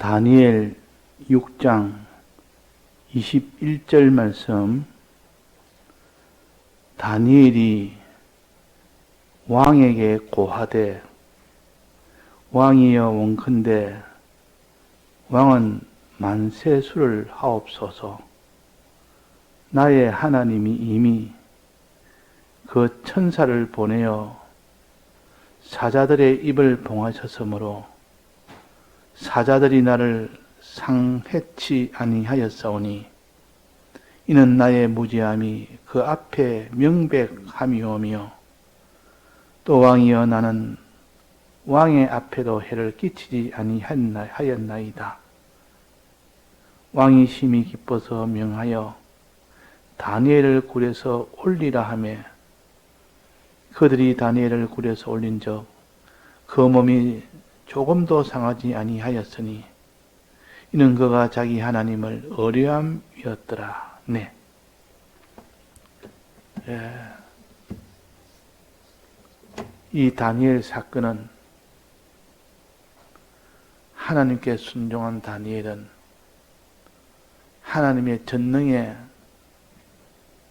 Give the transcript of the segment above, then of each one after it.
다니엘 6장 21절 말씀. 다니엘이 왕에게 고하되 왕이여 원컨대 왕은 만세 수를 하옵소서. 나의 하나님이 이미 그 천사를 보내어 사자들의 입을 봉하셨으므로 사자들이 나를 상해치 아니하였사오니 이는 나의 무지함이 그 앞에 명백함이오며 또 왕이여 나는 왕의 앞에도 해를 끼치지 아니하였나이다. 왕이 심히 기뻐서 명하여 다니엘을 굴에서 올리라 하며 그들이 다니엘을 굴에서 올린즉 그 몸이 조금도 상하지 아니하였으니 이는 그가 자기 하나님을 의뢰함이었더라. 네. 이 다니엘 사건은 하나님께 순종한 다니엘은 하나님의 전능의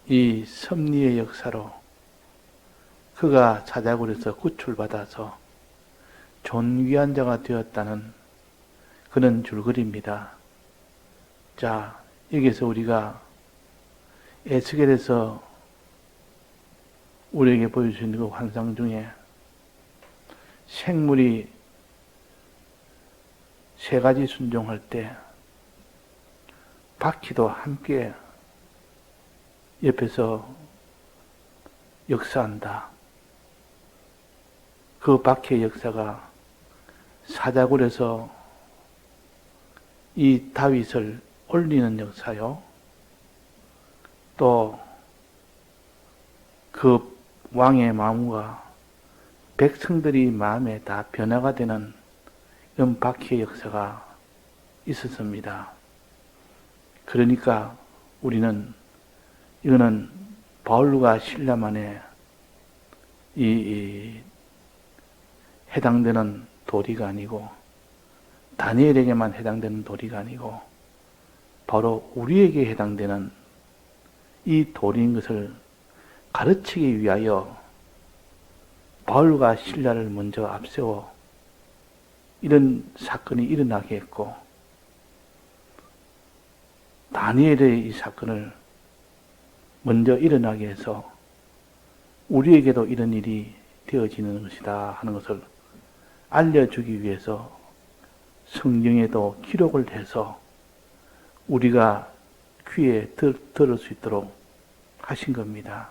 이 섭리의 역사로 그가 사자굴에서 구출받아서 존귀한 자가 되었다는 그런 줄거리입니다. 자, 여기서 우리가 에스겔에서 우리에게 보여주신 그 환상 중에 생물이 세 가지 순종할 때 바퀴도 함께 옆에서 역사한다. 그 바퀴의 역사가 사자굴에서 이 다윗을 올리는 역사요. 또 그 왕의 마음과 백성들이 마음에 다 변화가 되는 이런 바퀴의 역사가 있었습니다. 그러니까 우리는 이거는 바울과 실라만에 해당되는 도리가 아니고 다니엘에게만 해당되는 도리가 아니고 바로 우리에게 해당되는 이 도리인 것을 가르치기 위하여 바울과 실라를 먼저 앞세워 이런 사건이 일어나게 했고 다니엘의 이 사건을 먼저 일어나게 해서 우리에게도 이런 일이 되어지는 것이다 하는 것을 알려주기 위해서 성경에도 기록을 해서 우리가 귀에 들을 수 있도록 하신 겁니다.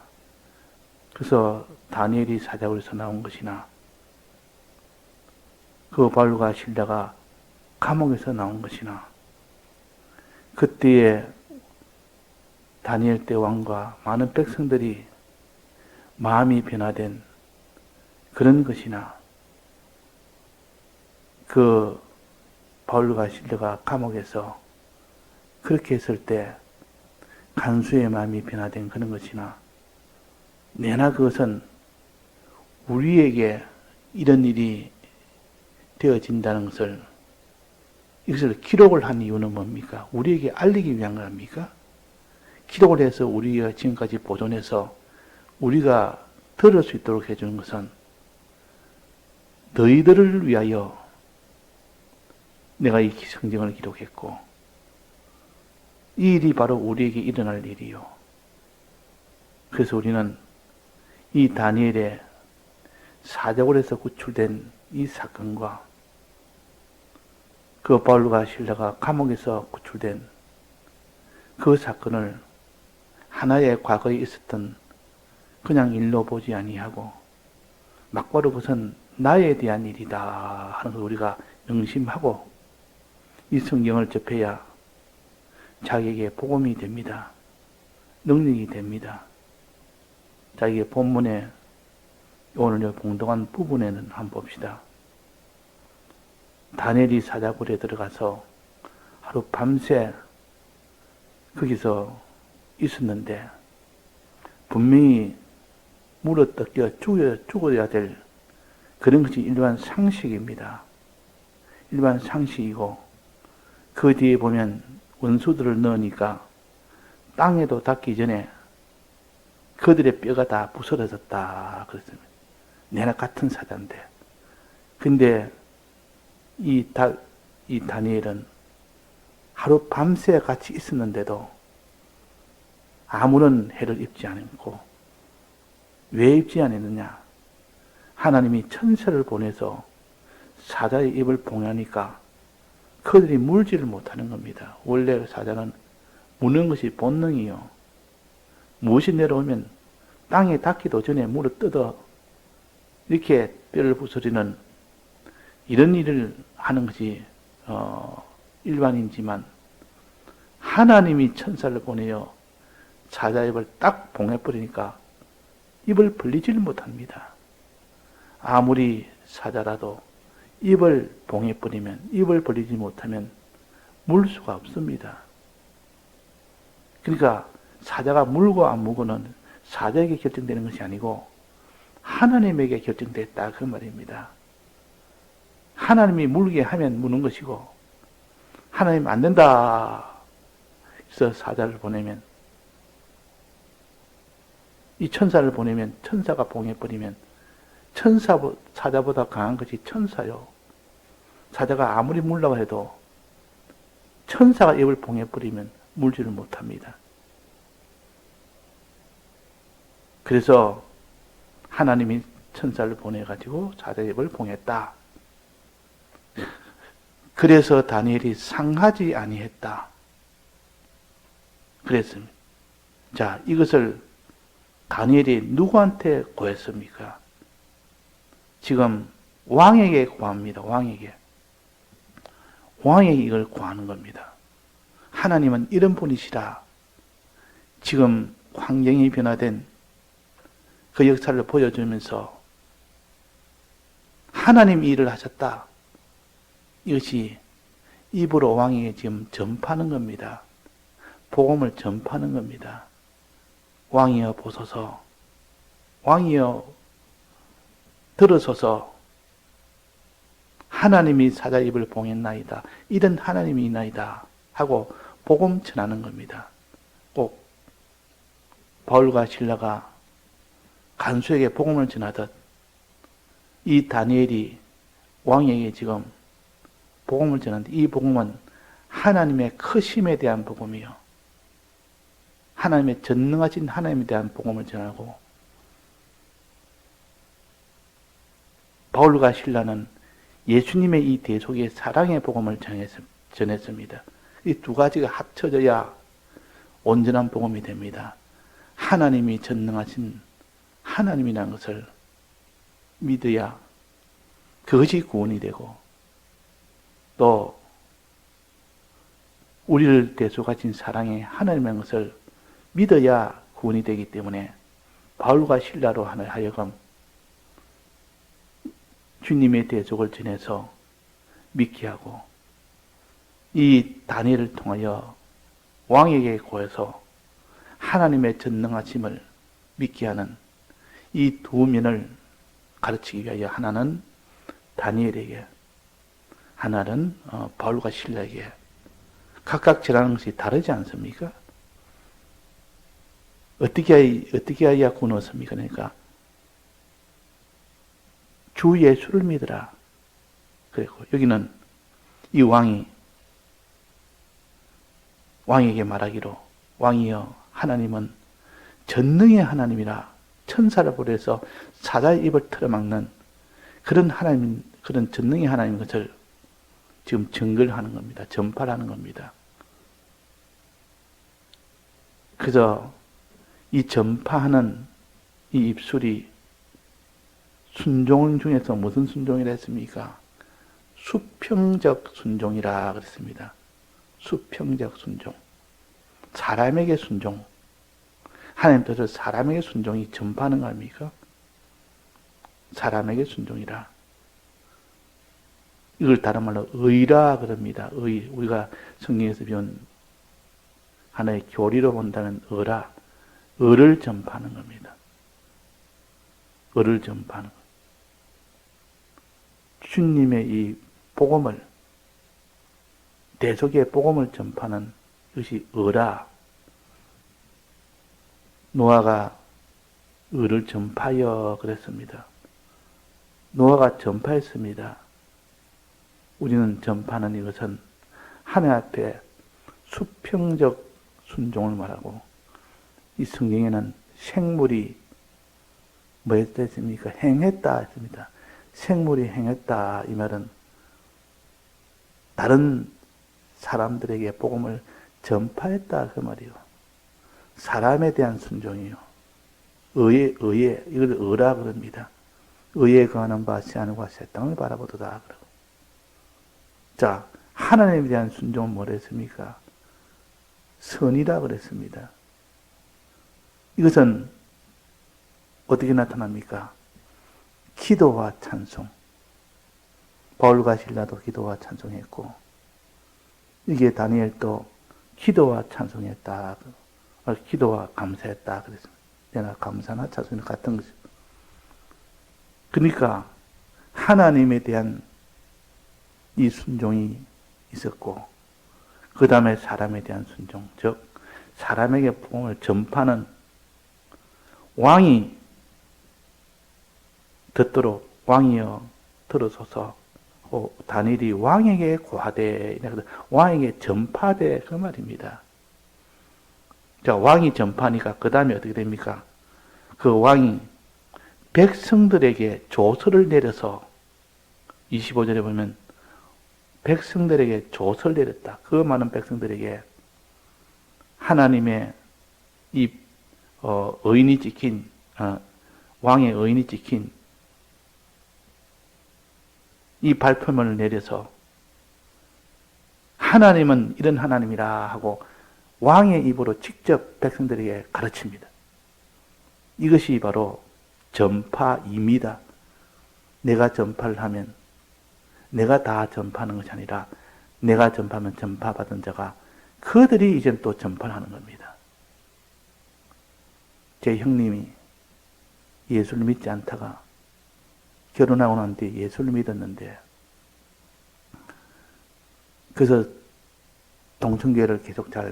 그래서 다니엘이 사자굴에서 나온 것이나 그 바울과 실라가 감옥에서 나온 것이나 그때에 다니엘 때 왕과 많은 백성들이 마음이 변화된 그런 것이나 그 바울과 실라가 감옥에서 그렇게 했을 때 간수의 마음이 변화된 그런 것이나 내나 그것은 우리에게 이런 일이 되어진다는 것을 이것을 기록을 한 이유는 뭡니까? 우리에게 알리기 위한 겁니까? 기록을 해서 우리가 지금까지 보존해서 우리가 들을 수 있도록 해주는 것은 너희들을 위하여 내가 이 성경을 기록했고 이 일이 바로 우리에게 일어날 일이요. 그래서 우리는 이 다니엘의 사자굴에서 구출된 이 사건과 그 바울과 실라가 감옥에서 구출된 그 사건을 하나의 과거에 있었던 그냥 일로 보지 아니하고 막바로 그것은 나에 대한 일이다 하는 것을 우리가 명심하고 이 성경을 접해야 자기에게 복음이 됩니다. 능력이 됩니다. 자기의 본문에 오늘 봉독한 부분에는 한번 봅시다. 다니엘이 사자굴에 들어가서 하루 밤새 거기서 있었는데 분명히 물어뜯겨 죽어야 될 그런 것이 일반 상식입니다. 일반 상식이고 그 뒤에 보면 원수들을 넣으니까 땅에도 닿기 전에 그들의 뼈가 다 부스러졌다 그랬습니다. 내나 같은 사자인데. 근데 이 다니엘은 하루 밤새 같이 있었는데도 아무런 해를 입지 않았고, 왜 입지 않았느냐? 하나님이 천사를 보내서 사자의 입을 봉하니까 그들이 물지를 못하는 겁니다. 원래 사자는 무는 것이 본능이요. 무엇이 내려오면 땅에 닿기도 전에 물을 뜯어 이렇게 뼈를 부서지는 이런 일을 하는 것이 일반이지만, 하나님이 천사를 보내어 사자 입을 딱 봉해버리니까 입을 벌리지를 못합니다. 아무리 사자라도 입을 봉해버리면, 입을 벌리지 못하면 물 수가 없습니다. 그러니까 사자가 물고 안 물고는 사자에게 결정되는 것이 아니고 하나님에게 결정됐다 그 말입니다. 하나님이 물게 하면 무는 것이고, 하나님 안 된다 그래서 사자를 보내면, 이 천사를 보내면 천사가 봉해버리면, 사자보다 강한 것이 천사요. 사자가 아무리 물라고 해도 천사가 입을 봉해버리면 물지를 못합니다. 그래서 하나님이 천사를 보내가지고 사자 입을 봉했다. 그래서 다니엘이 상하지 아니했다. 그랬습니다. 자, 이것을 다니엘이 누구한테 구했습니까? 지금 왕에게 구합니다. 왕에게 이걸 구하는 겁니다. 하나님은 이런 분이시라. 지금 환경이 변화된 그 역사를 보여주면서 하나님 일을 하셨다. 이것이 입으로 왕에게 지금 전파하는 겁니다. 복음을 전파하는 겁니다. 왕이여 보소서, 왕이여 들어서서 하나님이 사자 입을 봉했나이다. 이런 하나님이 있나이다 하고 복음 전하는 겁니다. 꼭 바울과 실라가 간수에게 복음을 전하듯 이 다니엘이 왕에게 지금 복음을 전하는데, 이 복음은 하나님의 크심에 대한 복음이요, 하나님의 전능하신 하나님에 대한 복음을 전하고, 바울과 실라는 예수님의 이 대속의 사랑의 복음을 전했습니다. 이 두 가지가 합쳐져야 온전한 복음이 됩니다. 하나님이 전능하신 하나님이라는 것을 믿어야 그것이 구원이 되고, 또 우리를 대속하신 사랑의 하나님이라는 것을 믿어야 구원이 되기 때문에 바울과 실라로 하여금 주님의 대속을 전해서 믿게 하고, 이 다니엘을 통하여 왕에게 구해서 하나님의 전능하심을 믿게 하는 이 두 면을 가르치기 위하여, 하나는 다니엘에게, 하나는 바울과 실라에게 각각 전하는 것이 다르지 않습니까? 어떻게 해야 구원 얻습니까? 그러니까 주 예수를 믿으라. 그리고 여기는 이 왕에게 말하기로, 왕이여 하나님은 전능의 하나님이라, 천사를 보내서 사자의 입을 틀어막는 그런 하나님, 그런 전능의 하나님 것을 지금 증거를 하는 겁니다. 전파를 하는 겁니다. 그래서 이 전파하는 이 입술이 순종 중에서 무슨 순종이라 했습니까? 수평적 순종이라 그랬습니다. 수평적 순종. 사람에게 순종. 하나님 뜻을 사람에게 순종이 전파하는 거 아닙니까? 사람에게 순종이라. 이걸 다른 말로 의라 그럽니다. 의. 우리가 성경에서 배운 하나의 교리로 본다면 의라. 의를 전파하는 겁니다. 의를 전파하는 것. 주님의 이 복음을 대속의 복음을 전파하는 것이 의라. 노아가 의를 전파하여 그랬습니다. 노아가 전파했습니다. 우리는 전파하는 이것은 하나님 앞에 수평적 순종을 말하고, 이 성경에는 생물이 뭐 했습니까? 행했다 했습니다. 생물이 행했다, 이 말은 다른 사람들에게 복음을 전파했다, 그 말이요. 사람에 대한 순종이요. 의에, 이걸 의라 그럽니다. 의에 거하는 바 씨하늘과 새 땅을 바라보도다, 그러고. 자, 하나님에 대한 순종은 뭐라 했습니까? 선이라 그랬습니다. 이것은 어떻게 나타납니까? 기도와 찬송. 바울과 실라도 기도와 찬송했고, 이게 다니엘도 기도와 찬송했다. 기도와 감사했다. 그랬습니다. 내가 감사나 찬송이 같은 것이죠. 그러니까 하나님에 대한 이 순종이 있었고, 그 다음에 사람에 대한 순종, 즉 사람에게 복음을 전파하는 왕이 듣도록 왕이여 들어서서 다니엘이 왕에게 고하되, 왕에게 전파되, 그 말입니다. 자, 왕이 전파하니까 그 다음에 어떻게 됩니까? 그 왕이 백성들에게 조서를 내려서 25절에 보면 백성들에게 조서를 내렸다. 그 많은 백성들에게 하나님의 이 의인이 찍힌 왕의 의인이 찍힌 이 발표문을 내려서 하나님은 이런 하나님이라 하고 왕의 입으로 직접 백성들에게 가르칩니다. 이것이 바로 전파입니다. 내가 전파를 하면 내가 다 전파하는 것이 아니라 내가 전파하면 전파받은 자가 그들이 이제 또 전파를 하는 겁니다. 제 형님이 예수를 믿지 않다가 결혼하고 난 뒤에 예수를 믿었는데, 그래서 동천교회를 계속 잘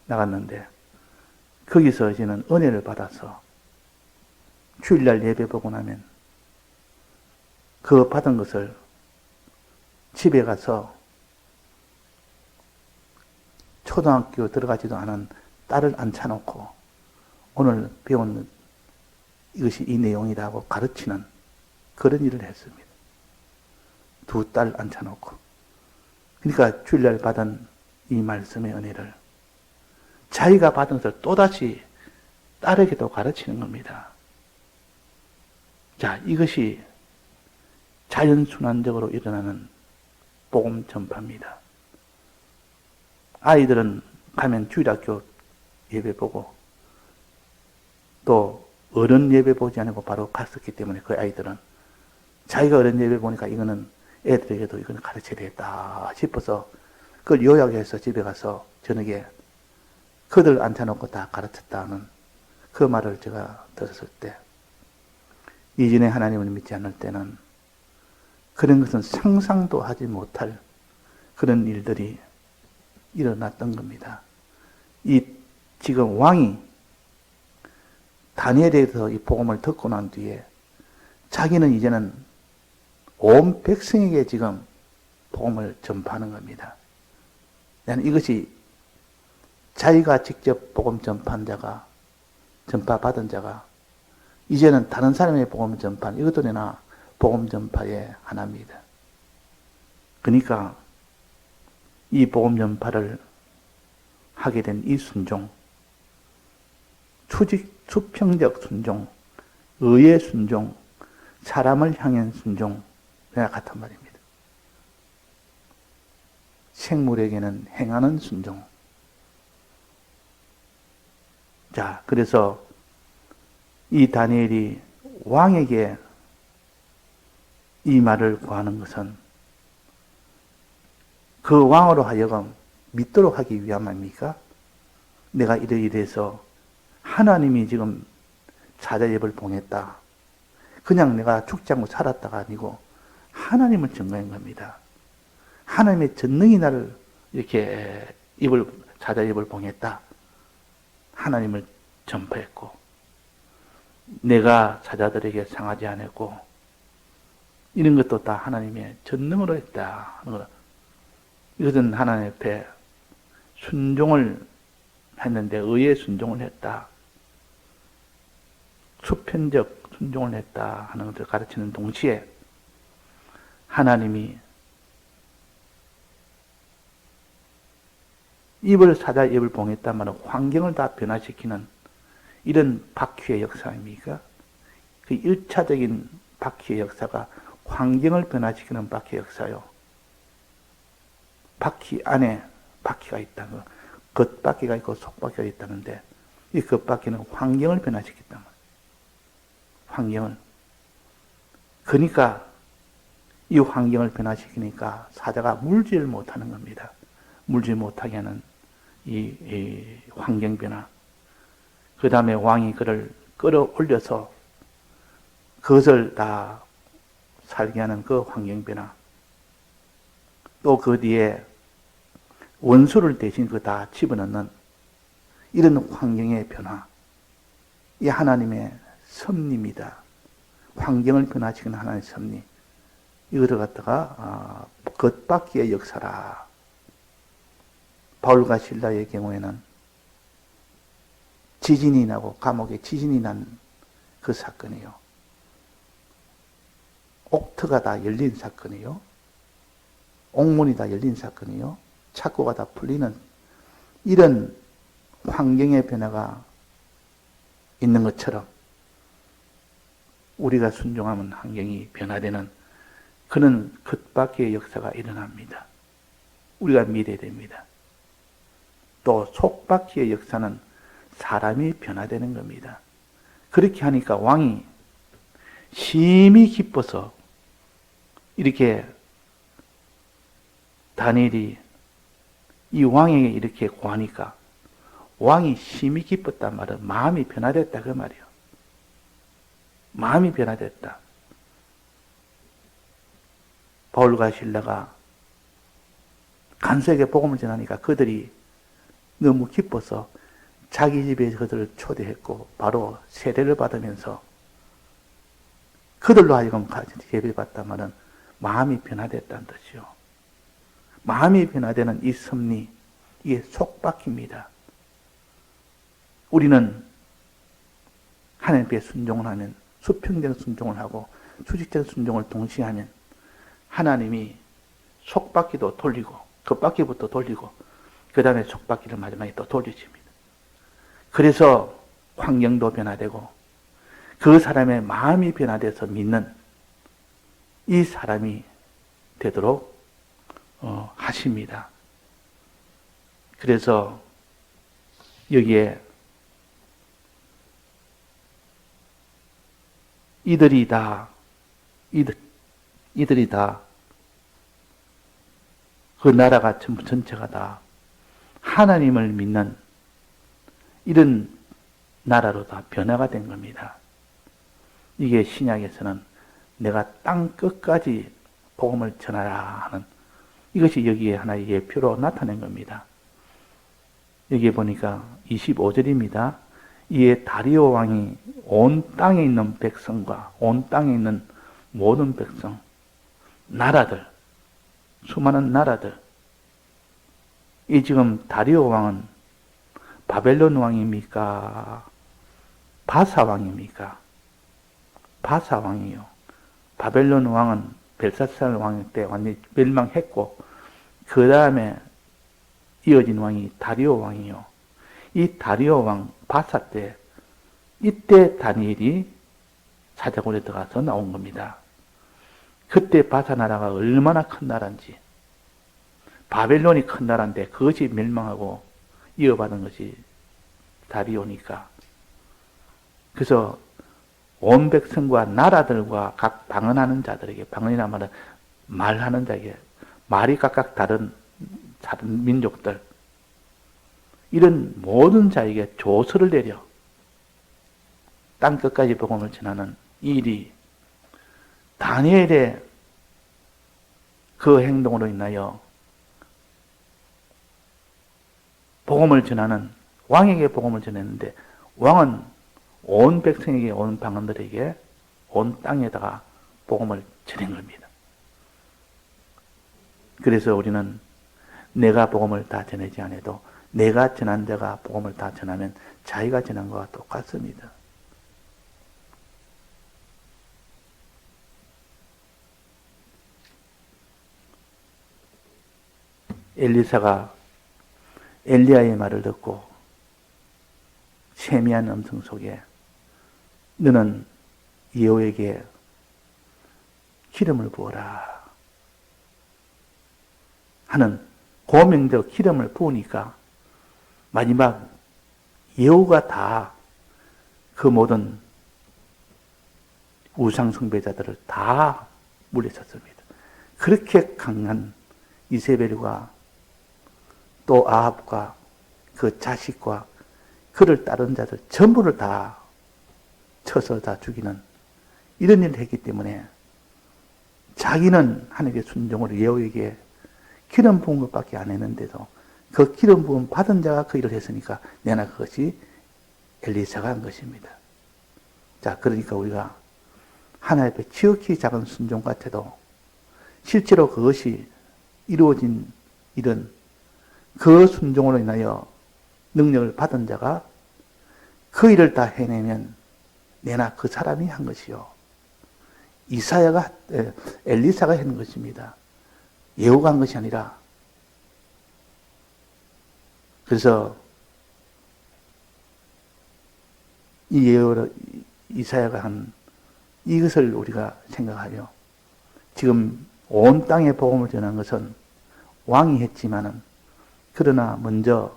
나갔는데, 거기서 이제는 은혜를 받아서 주일날 예배 보고 나면 그 받은 것을 집에 가서 초등학교 들어가지도 않은 딸을 앉혀놓고 오늘 배운 이것이 이 내용이라고 가르치는 그런 일을 했습니다. 두 딸 앉혀놓고. 그러니까 주일날 받은 이 말씀의 은혜를 자기가 받은 것을 또다시 딸에게도 가르치는 겁니다. 자, 이것이 자연순환적으로 일어나는 복음 전파입니다. 아이들은 가면 주일학교 예배 보고 또 어른 예배 보지 않고 바로 갔었기 때문에 그 아이들은 자기가 어른 예배 보니까 이거는 애들에게도 이거는 가르쳐야 되겠다 싶어서 그걸 요약해서 집에 가서 저녁에 그들 앉혀놓고 다 가르쳤다는 그 말을 제가 들었을 때, 이전에 하나님을 믿지 않을 때는 그런 것은 상상도 하지 못할 그런 일들이 일어났던 겁니다. 이 지금 왕이 다니엘에 대해서 이 복음을 듣고 난 뒤에 자기는 이제는 온 백성에게 지금 복음을 전파하는 겁니다. 나는 이것이 자기가 직접 복음 전파한 자가, 전파받은 자가 이제는 다른 사람의 복음 전파는 이것도 내나 복음 전파의 하나입니다. 그러니까 이 복음 전파를 하게 된 이 순종, 수평적 순종, 의의 순종, 사람을 향한 순종, 내가 같은 말입니다. 생물에게는 행하는 순종. 자, 그래서 이 다니엘이 왕에게 이 말을 구하는 것은 그 왕으로 하여금 믿도록 하기 위함입니까? 내가 이래서 하나님이 지금 사자예벌 봉했다. 그냥 내가 죽지 않고 살았다가 아니고 하나님을 증거한 겁니다. 하나님의 전능이 나를 이렇게 사자 입을 봉했다. 하나님을 전파했고, 내가 사자들에게 상하지 않았고, 이런 것도 다 하나님의 전능으로 했다. 이것은 하나님 앞에 순종을 했는데, 의의 순종을 했다. 수편적 순종을 했다 하는 것을 가르치는 동시에, 하나님이 사자 입을 봉했단 말은 환경을 다 변화시키는 이런 바퀴의 역사입니까? 그 1차적인 바퀴의 역사가 환경을 변화시키는 바퀴의 역사요. 바퀴 안에 바퀴가 있다는 거. 겉바퀴가 있고 속바퀴가 있다는데, 이 겉바퀴는 환경을 변화시켰단 말이에요. 환경을. 그러니까 이 환경을 변화시키니까 사자가 물질 못하는 겁니다. 물질 못하게 하는 이 환경 변화. 그 다음에 왕이 그를 끌어올려서 그것을 다 살게 하는 그 환경 변화. 또 그 뒤에 원수를 대신 그 다 집어넣는 이런 환경의 변화. 이 하나님의 섭리입니다. 환경을 변화시키는 하나님의 섭리. 이거를 갖다가 겉바퀴의 역사라. 바울과 실라의 경우에는 지진이 나고 감옥에 지진이 난 그 사건이요. 옥터가 다 열린 사건이요. 옥문이 다 열린 사건이요. 착고가 다 풀리는 이런 환경의 변화가 있는 것처럼 우리가 순종하면 환경이 변화되는 그런 겉바퀴의 역사가 일어납니다. 우리가 믿어야 됩니다. 또 속바퀴의 역사는 사람이 변화되는 겁니다. 그렇게 하니까 왕이 심히 기뻐서 이렇게 다니엘이 이 왕에게 이렇게 고하니까 왕이 심히 기뻤단 말은 마음이 변화됐다 그 말이에요. 마음이 변화됐다. 바울과 실라가 간소에게 복음을 전하니까 그들이 너무 기뻐서 자기 집에 그들을 초대했고 바로 세례를 받으면서 그들로 하여금 예배받다마는 마음이 변화됐다는 뜻이요. 마음이 변화되는 이 섭리, 이게 속바퀴입니다. 우리는 하나님께 순종을 하면 수평적 순종을 하고 수직적 순종을 동시에 하면 하나님이 속바퀴도 돌리고 겉바퀴부터 돌리고 그 다음에 속바퀴를 마지막에 또 돌려줍니다. 그래서 환경도 변화되고 그 사람의 마음이 변화돼서 믿는 이 사람이 되도록 하십니다. 그래서 여기에 이들이 다 그 나라가 전체가 다 하나님을 믿는 이런 나라로 다 변화가 된 겁니다. 이게 신약에서는 내가 땅 끝까지 복음을 전하라 하는 이것이 여기에 하나의 예표로 나타낸 겁니다. 여기에 보니까 25절입니다. 이에 다리오 왕이 온 땅에 있는 백성과 온 땅에 있는 모든 백성, 나라들, 수많은 나라들, 이 지금 다리오 왕은 바벨론 왕입니까? 바사 왕입니까? 바사 왕이요. 바벨론 왕은 벨사살 왕 때 완전히 멸망했고 그 다음에 이어진 왕이 다리오 왕이요. 이 다리오 왕 바사 때 이때 다니엘이 사자굴에 들어가서 나온 겁니다. 그때 바사 나라가 얼마나 큰 나라인지 바벨론이 큰 나라인데 그것이 멸망하고 이어받은 것이 다리오니까 그래서 온 백성과 나라들과 각 방언하는 자들에게 방언이라 말은 말하는 자에게 말이 각각 다른 민족들 이런 모든 자에게 조서를 내려 땅끝까지 복음을 전하는 이 일이 다니엘의 그 행동으로 인하여 복음을 전하는 왕에게 복음을 전했는데 왕은 온 백성에게, 온 방언들에게, 온 땅에다가 복음을 전한 겁니다. 그래서 우리는 내가 복음을 다 전하지 않아도 내가 전한 자가 복음을 다 전하면 자기가 전한 것과 똑같습니다. 엘리사가 엘리야의 말을 듣고 세미한 음성 속에 너는 예후에게 기름을 부어라 하는 고명대로 기름을 부으니까 마지막 예후가 다 그 모든 우상 숭배자들을 다 물리쳤습니다. 그렇게 강한 이세벨과 또 아합과 그 자식과 그를 따른 자들 전부를 다 쳐서 다 죽이는 이런 일을 했기 때문에 자기는 하나님의 순종으로 예후에게 기름 부은 것밖에 안 했는데도 그 기름 부음 받은 자가 그 일을 했으니까 내나 그것이 엘리사가 한 것입니다. 자, 그러니까 우리가 하나님 앞에 지극히 작은 순종 같아도 실제로 그것이 이루어진 일은 그 순종으로 인하여 능력을 받은 자가 그 일을 다 해내면 내나 그 사람이 한 것이요. 엘리사가 한 것입니다. 예후가 한 것이 아니라. 그래서 이 이사야가 한 이것을 우리가 생각하며 지금 온 땅에 복음을 전한 것은 왕이 했지만은 그러나 먼저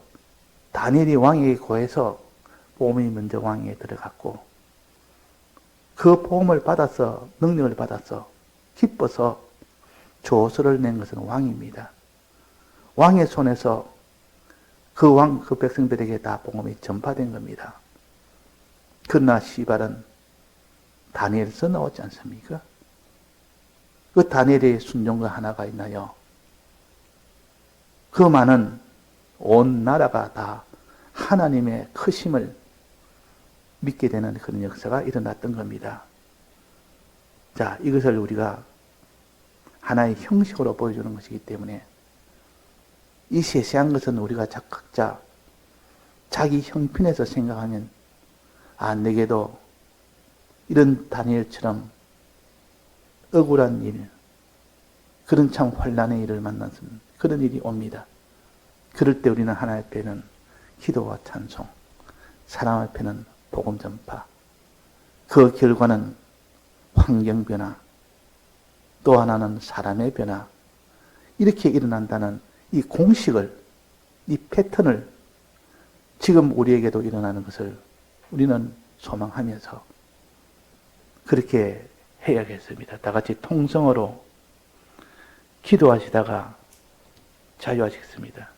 다니엘이 왕에게 고해서 복음이 먼저 왕에게 들어갔고 그 복음을 받아서 능력을 받아서 기뻐서 조서를 낸 것은 왕입니다. 왕의 손에서 그 백성들에게 다 복음이 전파된 겁니다. 그러나 시발은 다니엘서 나오지 않습니까? 그 다니엘의 순종과 하나가 있나요? 그 많은 온 나라가 다 하나님의 크심을 믿게 되는 그런 역사가 일어났던 겁니다. 자, 이것을 우리가 하나의 형식으로 보여주는 것이기 때문에 이 세세한 것은 우리가 각자 자기 형편에서 생각하면 내게도 이런 다니엘처럼 억울한 일, 그런 참 환난의 일을 만나는 그런 일이 옵니다. 그럴 때 우리는 하나님 앞에는 기도와 찬송, 사람 앞에는 복음 전파, 그 결과는 환경 변화, 또 하나는 사람의 변화, 이렇게 일어난다는 이 공식을, 이 패턴을 지금 우리에게도 일어나는 것을 우리는 소망하면서 그렇게 해야겠습니다. 다 같이 통성으로 기도하시다가 자유하시겠습니다.